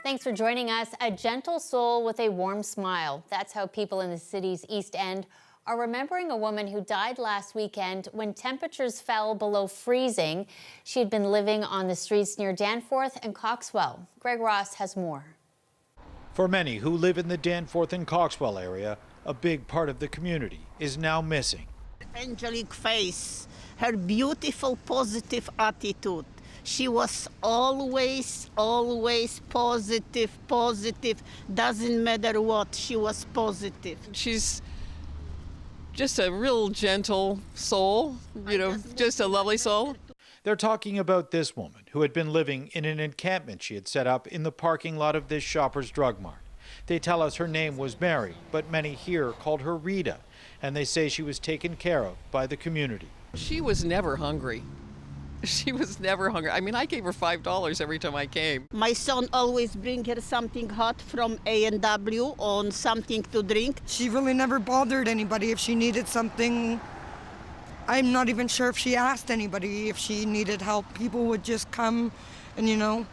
Thanks for joining us. A gentle soul with a warm smile. That's how people in the city's East End are remembering a woman who died last weekend when temperatures fell below freezing. She had been living on the streets near Danforth and Coxwell. Greg Ross has more. For many who live in the Danforth and Coxwell area, a big part of the community is now missing. Angelic face, her beautiful positive attitude. She was always positive. Doesn't matter what, she was positive. She's just a real gentle soul, just a lovely soul. They're talking about this woman who had been living in an encampment she had set up in the parking lot of this Shoppers Drug Mart. They tell us her name was Mary, but many here called her Rita, and they say she was taken care of by the community. She was never hungry. She was never hungry. I mean, I gave her $5 every time I came. My son always bring her something hot from A&W on something to drink. She really never bothered anybody if she needed something. I'm not even sure if she asked anybody if she needed help. People would just come and,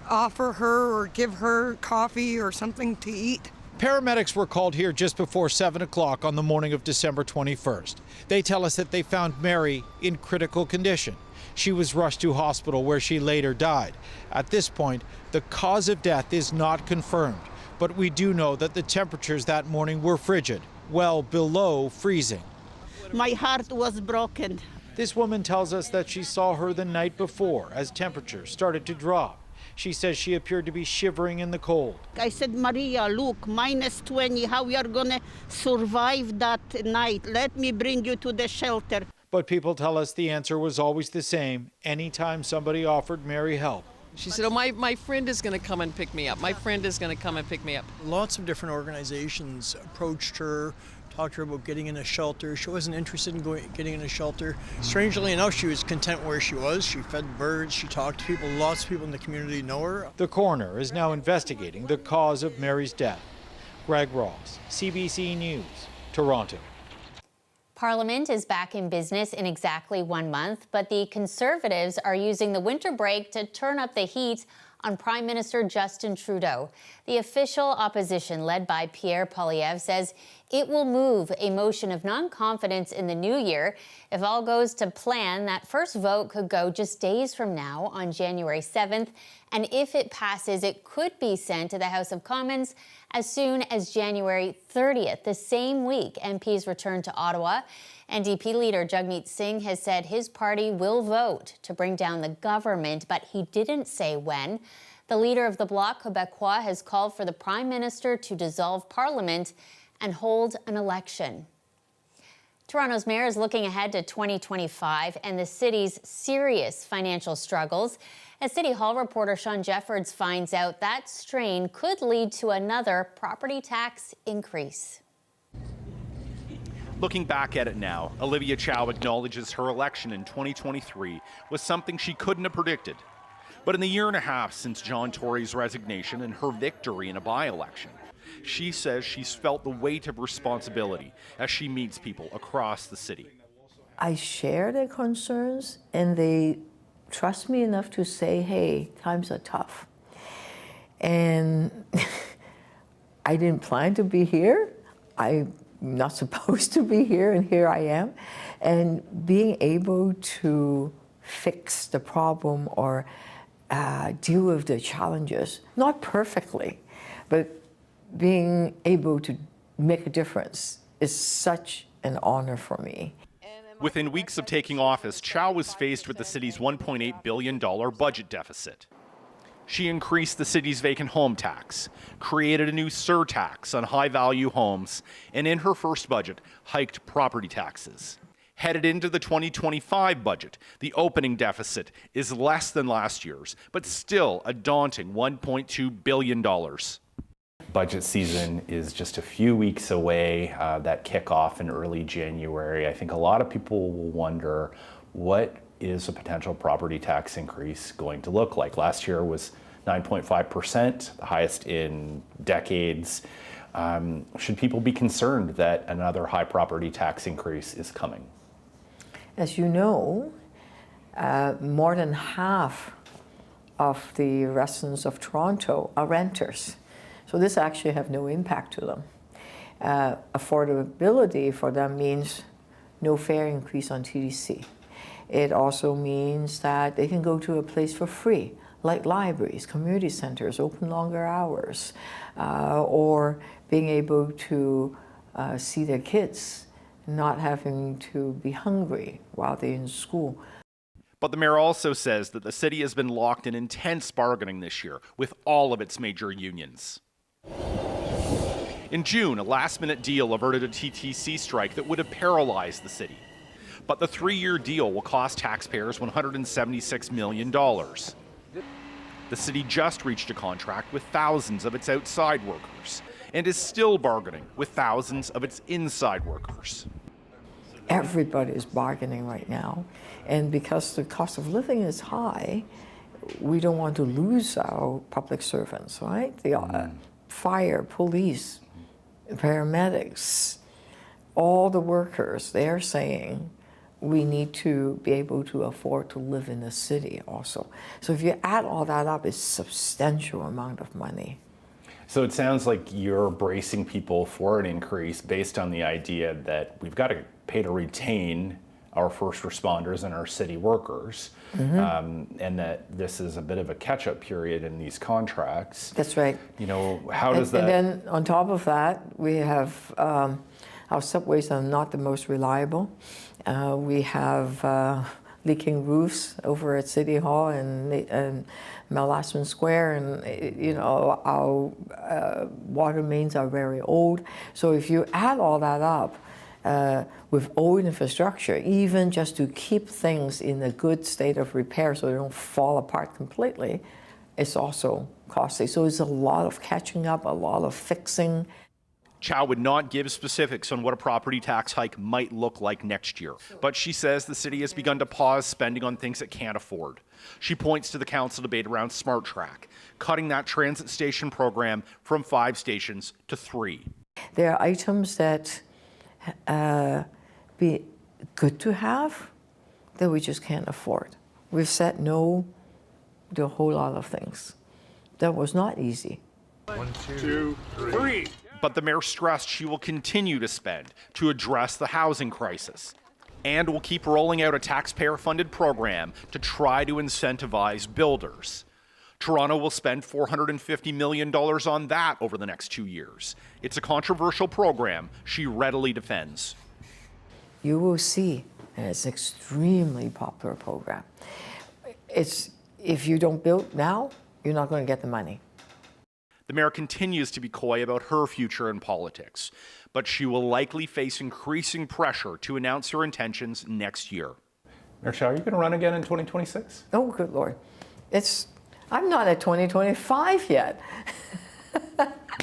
offer her or give her coffee or something to eat. Paramedics were called here just before 7 o'clock on the morning of December 21st. They tell us that they found Mary in critical condition. She was rushed to hospital where she later died. At this point, the cause of death is not confirmed, but we do know that the temperatures that morning were frigid, well below freezing. My heart was broken. This woman tells us that she saw her the night before as temperatures started to drop. She says she appeared to be shivering in the cold. I said, Maria, look, -20, how we are gonna survive that night? Let me bring you to the shelter. But people tell us the answer was always the same anytime somebody offered Mary help. She said, oh, my friend is going to come and pick me up. My friend is going to come and pick me up. Lots of different organizations approached her, talked to her about getting in a shelter. She wasn't interested in getting in a shelter. Strangely enough, she was content where she was. She fed birds, she talked to people. Lots of people in the community know her. The coroner is now investigating the cause of Mary's death. Greg Ross, CBC News, Toronto. Parliament is back in business in exactly 1 month, but the Conservatives are using the winter break to turn up the heat on Prime Minister Justin Trudeau. The official opposition, led by Pierre Poilievre, says it will move a motion of non-confidence in the new year. If all goes to plan, that first vote could go just days from now on January 7th. And if it passes, it could be sent to the House of Commons as soon as January 30th, the same week MPs return to Ottawa. NDP leader Jagmeet Singh has said his party will vote to bring down the government, but he didn't say when. The leader of the Bloc Québécois has called for the Prime Minister to dissolve Parliament and hold an election. Toronto's mayor is looking ahead to 2025 and the city's serious financial struggles. As City Hall reporter Sean Jeffords finds out, that strain could lead to another property tax increase. Looking back at it now, Olivia Chow acknowledges her election in 2023 was something she couldn't have predicted. But in the year and a half since John Tory's resignation and her victory in a by-election, she says she's felt the weight of responsibility as she meets people across the city. I share their concerns and they trust me enough to say, hey, times are tough. And I didn't plan to be here. I'm not supposed to be here, and here I am. And being able to fix the problem or deal with the challenges, not perfectly, but being able to make a difference is such an honor for me. Within weeks of taking office, Chow was faced with the city's $1.8 billion budget deficit. She increased the city's vacant home tax, created a new surtax on high-value homes, and in her first budget, hiked property taxes. Headed into the 2025 budget, the opening deficit is less than last year's, but still a daunting $1.2 billion. Budget season is just a few weeks away, that kickoff in early January. I think a lot of people will wonder, what is a potential property tax increase going to look like? Last year was 9.5%, the highest in decades. Should people be concerned that another high property tax increase is coming? As you know, more than half of the residents of Toronto are renters. So this actually have no impact to them. Affordability for them means no fare increase on TTC. It also means that they can go to a place for free, like libraries, community centers, open longer hours, or being able to see their kids, not having to be hungry while they're in school. But the mayor also says that the city has been locked in intense bargaining this year with all of its major unions. In June, a last-minute deal averted a TTC strike that would have paralyzed the city. But the 3-year deal will cost taxpayers $176 million. The city just reached a contract with thousands of its outside workers and is still bargaining with thousands of its inside workers. Everybody is bargaining right now, and because the cost of living is high, we don't want to lose our public servants, right? The fire, police, paramedics, all the workers, they're saying we need to be able to afford to live in the city also. So if you add all that up, it's a substantial amount of money. So it sounds like you're bracing people for an increase based on the idea that we've got to pay to retain our first responders and our city workers, and that this is a bit of a catch-up period in these contracts. That's right. You know, how does that... And then on top of that, we have our subways are not the most reliable. We have leaking roofs over at City Hall and Mallasman Square, and you know, our water mains are very old. So if you add all that up, with old infrastructure, even just to keep things in a good state of repair so they don't fall apart completely, it's also costly. So it's a lot of catching up, a lot of fixing. Chow would not give specifics on what a property tax hike might look like next year, but she says the city has begun to pause spending on things it can't afford. She points to the council debate around Smart Track, cutting that transit station program from 5 stations to 3. There are items that be good to have that we just can't afford. We've said no to a whole lot of things. That was not easy. 1, 2, 3. But the mayor stressed she will continue to spend to address the housing crisis and will keep rolling out a taxpayer-funded program to try to incentivize builders. Toronto will spend $450 million on that over the next 2 years. It's a controversial program she readily defends. You will see, and it's an extremely popular program. If you don't build now, you're not going to get the money. The mayor continues to be coy about her future in politics, but she will likely face increasing pressure to announce her intentions next year. Mayor Chow, are you going to run again in 2026? Oh, good Lord. I'm not at 2025 yet.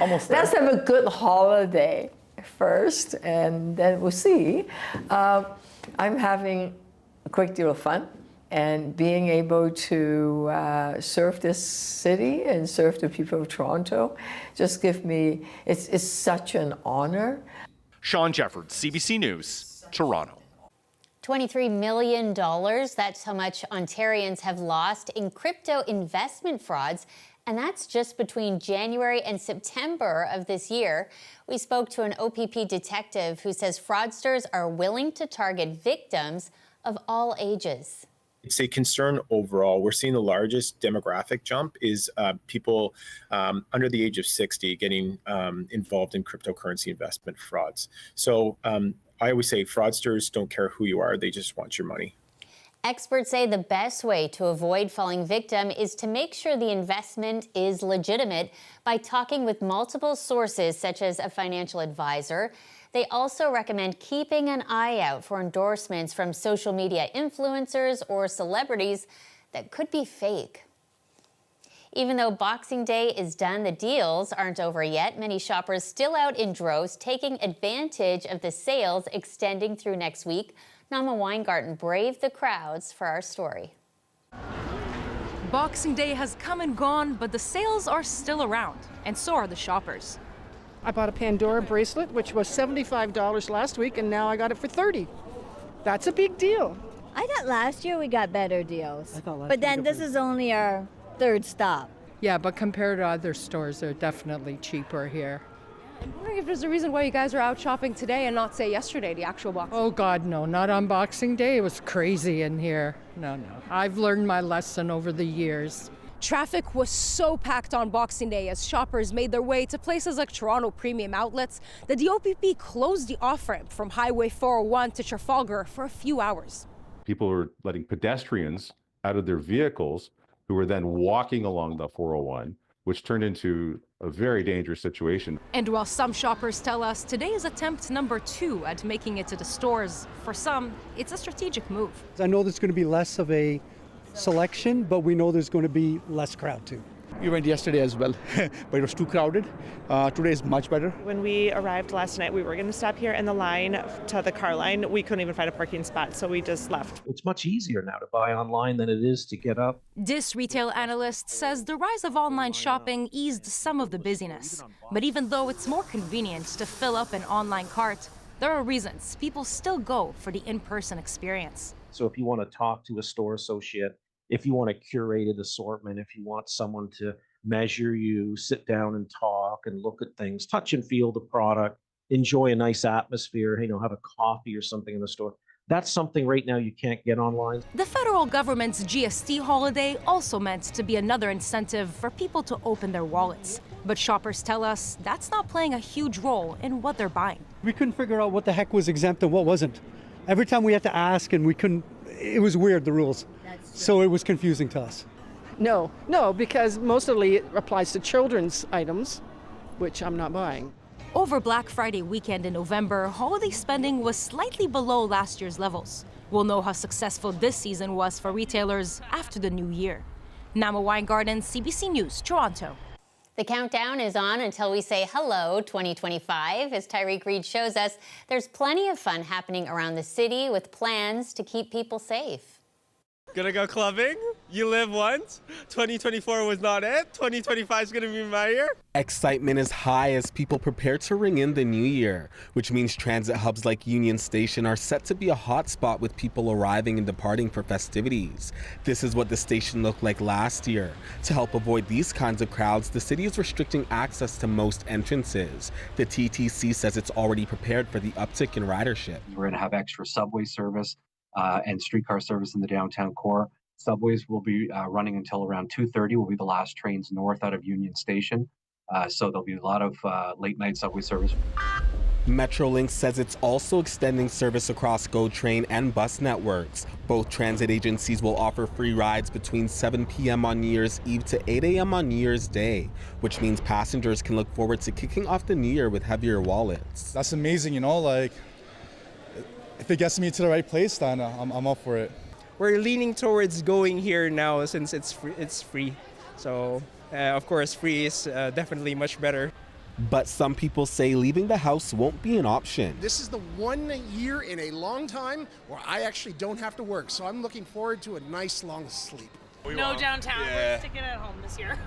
Almost there. Let's have a good holiday first, and then we'll see. I'm having a great deal of fun, and being able to serve this city and serve the people of Toronto just give me, it's such an honor. Sean Jeffords, CBC News, Toronto. $23 million, that's how much Ontarians have lost in crypto investment frauds, and that's just between January and September of this year. We spoke to an OPP detective who says fraudsters are willing to target victims of all ages. It's a concern overall. We're seeing the largest demographic jump is people under the age of 60 getting involved in cryptocurrency investment frauds. So I always say fraudsters don't care who you are, they just want your money. Experts say the best way to avoid falling victim is to make sure the investment is legitimate by talking with multiple sources, such as a financial advisor. They also recommend keeping an eye out for endorsements from social media influencers or celebrities that could be fake. Even though Boxing Day is done, the deals aren't over yet. Many shoppers still out in droves, taking advantage of the sales extending through next week. Nama Weingarten braved the crowds for our story. Boxing Day has come and gone, but the sales are still around, and so are the shoppers. I bought a Pandora bracelet, which was $75 last week, and now I got it for $30. That's a big deal. I thought last year we got better deals. But then this is only our third stop. Yeah, but compared to other stores, they're definitely cheaper here. I'm wondering if there's a reason why you guys are out shopping today and not, say, yesterday, the actual Boxing Day. Oh, God, no, not on Boxing Day. It was crazy in here. No. I've learned my lesson over the years. Traffic was so packed on Boxing Day as shoppers made their way to places like Toronto Premium Outlets that the OPP closed the off-ramp from Highway 401 to Trafalgar for a few hours. People were letting pedestrians out of their vehicles who were then walking along the 401, which turned into a very dangerous situation. And while some shoppers tell us today is attempt number 2 at making it to the stores, for some, it's a strategic move. I know there's going to be less of a selection, but we know there's going to be less crowd too. We went yesterday as well, but it was too crowded. Today is much better. When we arrived last night, we were going to stop here in the line to the car line. We couldn't even find a parking spot, so we just left. It's much easier now to buy online than it is to get up. This retail analyst says the rise of online shopping eased some of the busyness. But even though it's more convenient to fill up an online cart, there are reasons people still go for the in-person experience. So if you want to talk to a store associate, if you want a curated assortment, if you want someone to measure you, sit down and talk and look at things, touch and feel the product, enjoy a nice atmosphere, have a coffee or something in the store. That's something right now you can't get online. The federal government's GST holiday also meant to be another incentive for people to open their wallets. But shoppers tell us that's not playing a huge role in what they're buying. We couldn't figure out what the heck was exempt and what wasn't. Every time we had to ask and we couldn't, it was weird, the rules. So it was confusing to us. No, because mostly it applies to children's items, which I'm not buying. Over Black Friday weekend in November, holiday spending was slightly below last year's levels. We'll know how successful this season was for retailers after the new year. Nama Weingarten, CBC News, Toronto. The countdown is on until we say hello 2025. As Tyreek Reed shows us, there's plenty of fun happening around the city with plans to keep people safe. Gonna go clubbing. You live once. 2024 was not it. 2025 is gonna be my year. Excitement is high as people prepare to ring in the new year, which means transit hubs like Union Station are set to be a hotspot with people arriving and departing for festivities. This is what the station looked like last year. To help avoid these kinds of crowds, the city is restricting access to most entrances. The TTC says it's already prepared for the uptick in ridership. We're going to have extra subway service and streetcar service in the downtown core. Subways will be running until around 2:30 will be the last trains north out of Union Station. So there'll be a lot of late night subway service. Metrolink says it's also extending service across GO Train and bus networks. Both transit agencies will offer free rides between 7 p.m. on New Year's Eve to 8 a.m. on New Year's Day, which means passengers can look forward to kicking off the new year with heavier wallets. That's amazing, if it gets me to the right place, then I'm up for it. We're leaning towards going here now since it's free. So, of course, free is definitely much better. But some people say leaving the house won't be an option. This is the one year in a long time where I actually don't have to work, so I'm looking forward to a nice long sleep. No downtown, we're sticking at home this year.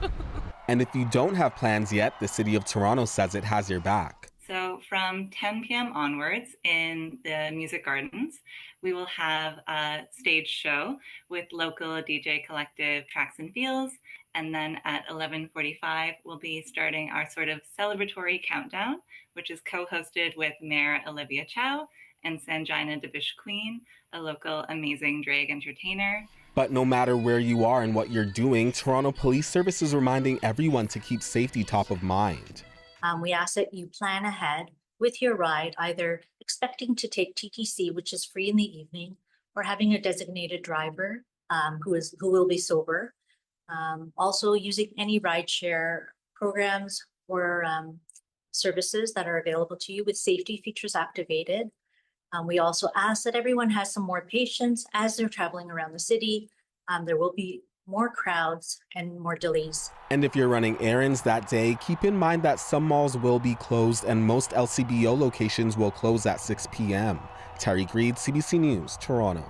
And if you don't have plans yet, the City of Toronto says it has your back. So from 10 p.m. onwards in the Music Gardens, we will have a stage show with local DJ collective Tracks and Feels. And then at 11:45, we'll be starting our sort of celebratory countdown, which is co-hosted with Mayor Olivia Chow and Sanjina Debish Queen, a local amazing drag entertainer. But no matter where you are and what you're doing, Toronto Police Service is reminding everyone to keep safety top of mind. We ask that you plan ahead with your ride, either expecting to take TTC, which is free in the evening, or having a designated driver who will be sober. Also using any rideshare programs or services that are available to you with safety features activated. We also ask that everyone has some more patience as they're traveling around the city. There will be more crowds and more delays. And if you're running errands that day, keep in mind that some malls will be closed and most LCBO locations will close at 6 p.m. Tyreek Reed, CBC News, Toronto.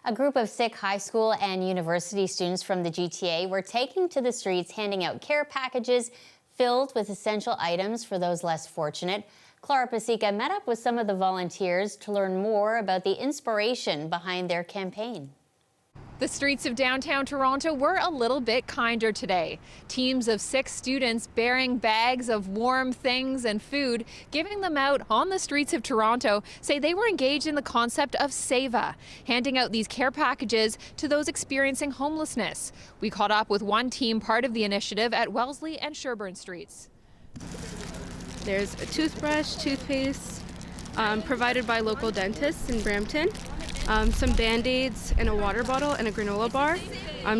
A group of sick high school and university students from the GTA were taking to the streets handing out care packages filled with essential items for those less fortunate. Clara Pasica met up with some of the volunteers to learn more about the inspiration behind their campaign. The streets of downtown Toronto were a little bit kinder today. Teams of 6 students bearing bags of warm things and food, giving them out on the streets of Toronto, say they were engaged in the concept of Seva, handing out these care packages to those experiencing homelessness. We caught up with one team part of the initiative at Wellesley and Sherbourne Streets. There's a toothbrush, toothpaste, provided by local dentists in Brampton. Some Band-Aids and a water bottle and a granola bar.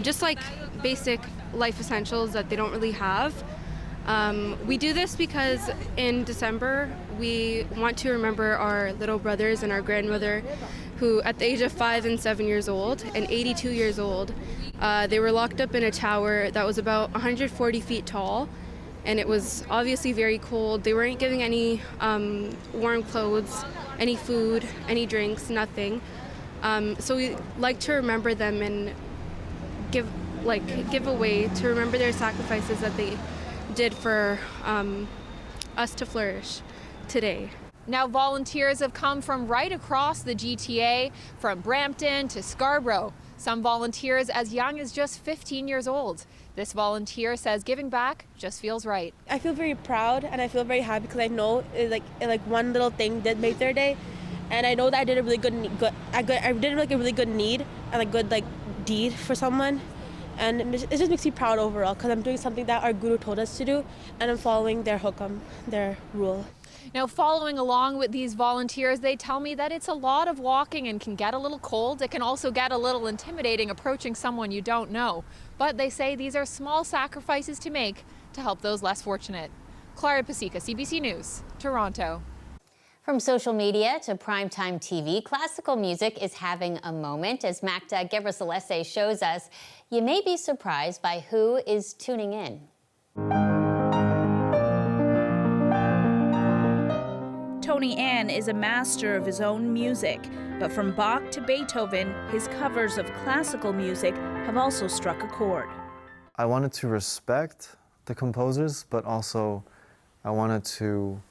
Just like basic life essentials that they don't really have. We do this because in December we want to remember our little brothers and our grandmother who at the age of 5 and 7 years old and 82 years old, they were locked up in a tower that was about 140 feet tall, and it was obviously very cold. They weren't giving any warm clothes, any food, any drinks, nothing. So we like to remember them and give away to remember their sacrifices that they did for us to flourish today. Now volunteers have come from right across the GTA, from Brampton to Scarborough. Some volunteers as young as just 15 years old. This volunteer says giving back just feels right. I feel very proud and I feel very happy because I know like one little thing did make their day. And I know that I did a really I did like a really good need and a good deed for someone, and it just makes me proud overall because I'm doing something that our guru told us to do, and I'm following their hukam, their rule. Now, following along with these volunteers, they tell me that it's a lot of walking and can get a little cold. It can also get a little intimidating approaching someone you don't know. But they say these are small sacrifices to make to help those less fortunate. Clara Pasica, CBC News, Toronto. From social media to primetime TV, classical music is having a moment. As Magda Gebrselassie shows us, you may be surprised by who is tuning in. Tony Ann is a master of his own music, but from Bach to Beethoven, his covers of classical music have also struck a chord. I wanted to respect the composers, but also I wanted to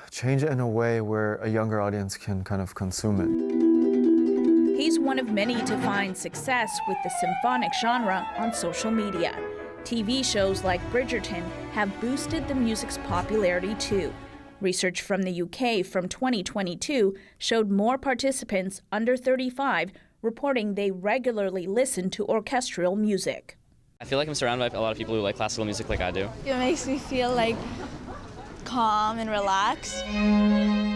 change it in a way where a younger audience can kind of consume it. He's one of many to find success with the symphonic genre on social media. TV shows like Bridgerton have boosted the music's popularity too. Research from the UK from 2022 showed more participants under 35 reporting they regularly listen to orchestral music. I feel like I'm surrounded by a lot of people who like classical music like I do. It makes me feel calm and relaxed.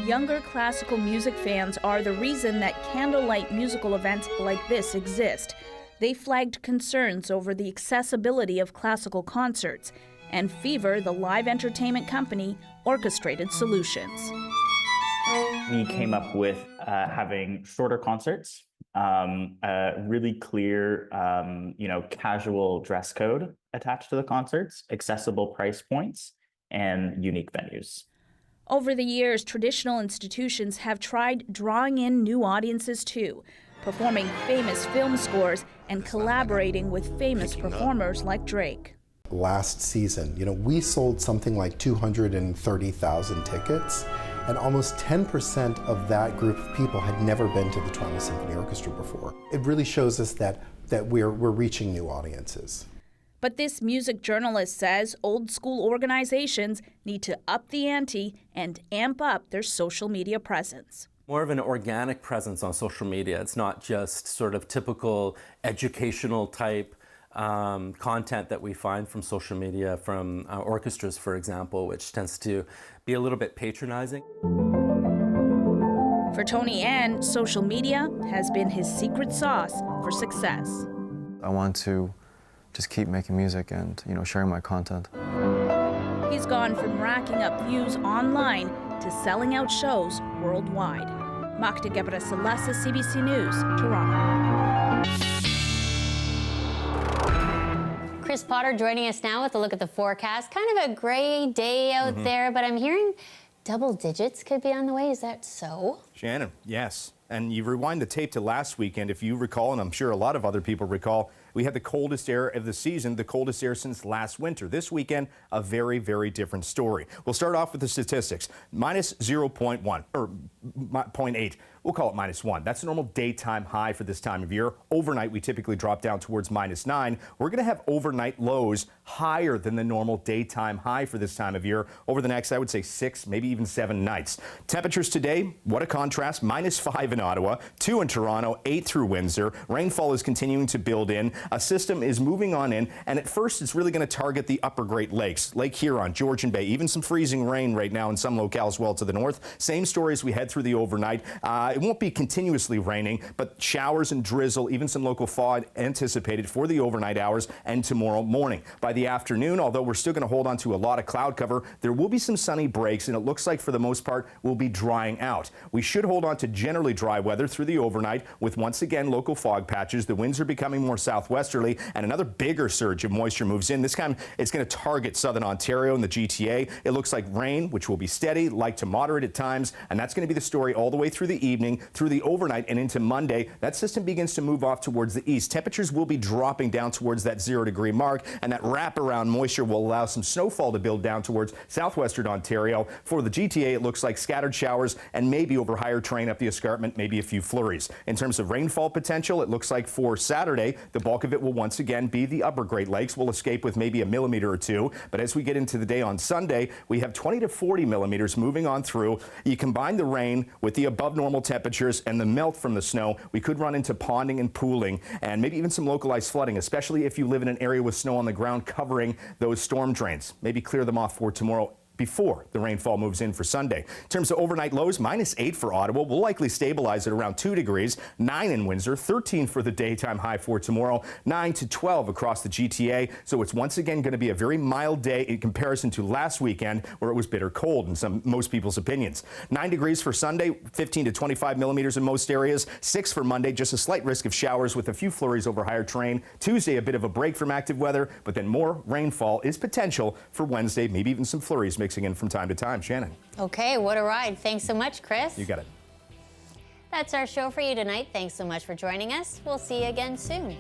Younger classical music fans are the reason that candlelight musical events like this exist. They flagged concerns over the accessibility of classical concerts, and Fever, the live entertainment company, orchestrated solutions. We came up with having shorter concerts, really clear, casual dress code attached to the concerts, accessible price points, and unique venues. Over the years, traditional institutions have tried drawing in new audiences too, performing famous film scores and collaborating with famous performers like Drake. Last season, we sold something like 230,000 tickets, and almost 10% of that group of people had never been to the Toronto Symphony Orchestra before. It really shows us that we're reaching new audiences. But this music journalist says old school organizations need to up the ante and amp up their social media presence. More of an organic presence on social media. It's not just sort of typical educational type content that we find from social media, from orchestras, for example, which tends to be a little bit patronizing. For Tony Ann, social media has been his secret sauce for success. I want to just keep making music and, sharing my content. He's gone from racking up views online to selling out shows worldwide. Magda Gebrselassie, CBC News, Toronto. Chris Potter joining us now with a look at the forecast. Kind of a gray day out there, but I'm hearing double digits could be on the way. Is that so? Shannon, yes. And you rewind the tape to last weekend, if you recall, and I'm sure a lot of other people recall, we had the coldest air of the season, the coldest air since last winter. This weekend, a very, very different story. We'll start off with the statistics. Minus 0.1, or 0.8. we'll call it -1. That's a normal daytime high for this time of year. Overnight, we typically drop down towards -9. We're going to have overnight lows higher than the normal daytime high for this time of year over the next, I would say, 6, maybe even 7 nights. Temperatures today, what a contrast. -5 in Ottawa, 2 in Toronto, 8 through Windsor. Rainfall is continuing to build in. A system is moving on in, and at first it's really going to target the upper Great Lakes, Lake Huron, Georgian Bay, even some freezing rain right now in some locales well to the north. Same story as we head through the overnight. It won't be continuously raining, but showers and drizzle, even some local fog anticipated for the overnight hours and tomorrow morning. By the afternoon, although we're still going to hold on to a lot of cloud cover, there will be some sunny breaks, and it looks like for the most part we'll be drying out. We should hold on to generally dry weather through the overnight with once again local fog patches. The winds are becoming more southwesterly, and another bigger surge of moisture moves in. This time it's going to target southern Ontario and the GTA. It looks like rain, which will be steady, light to moderate at times, and that's going to be the story all the way through the evening, through the overnight, and into Monday. That system begins to move off towards the east. Temperatures will be dropping down towards that 0-degree mark, and that wraparound moisture will allow some snowfall to build down towards southwestern Ontario. For the GTA, it looks like scattered showers and maybe over higher terrain up the escarpment, maybe a few flurries. In terms of rainfall potential, it looks like for Saturday, the bulk of it will once again be the upper Great Lakes. We'll escape with maybe 1 millimeter or 2, but as we get into the day on Sunday, we have 20 to 40 millimeters moving on through. You combine the rain with the above normal temperatures and the melt from the snow, we could run into ponding and pooling and maybe even some localized flooding, especially if you live in an area with snow on the ground covering those storm drains. Maybe clear them off for tomorrow before the rainfall moves in for Sunday. In terms of overnight lows, -8 for Ottawa. We'll likely stabilize at around 2 degrees, 9 in Windsor, 13 for the daytime high for tomorrow, 9 to 12 across the GTA. So it's once again going to be a very mild day in comparison to last weekend where it was bitter cold in most people's opinions. 9 degrees for Sunday, 15 to 25 millimeters in most areas, 6 for Monday, just a slight risk of showers with a few flurries over higher terrain. Tuesday, a bit of a break from active weather, but then more rainfall is potential for Wednesday, maybe even some flurries mixing in from time to time. Shannon. Okay, what a ride. Thanks so much, Chris. You got it. That's our show for you tonight. Thanks so much for joining us. We'll see you again soon.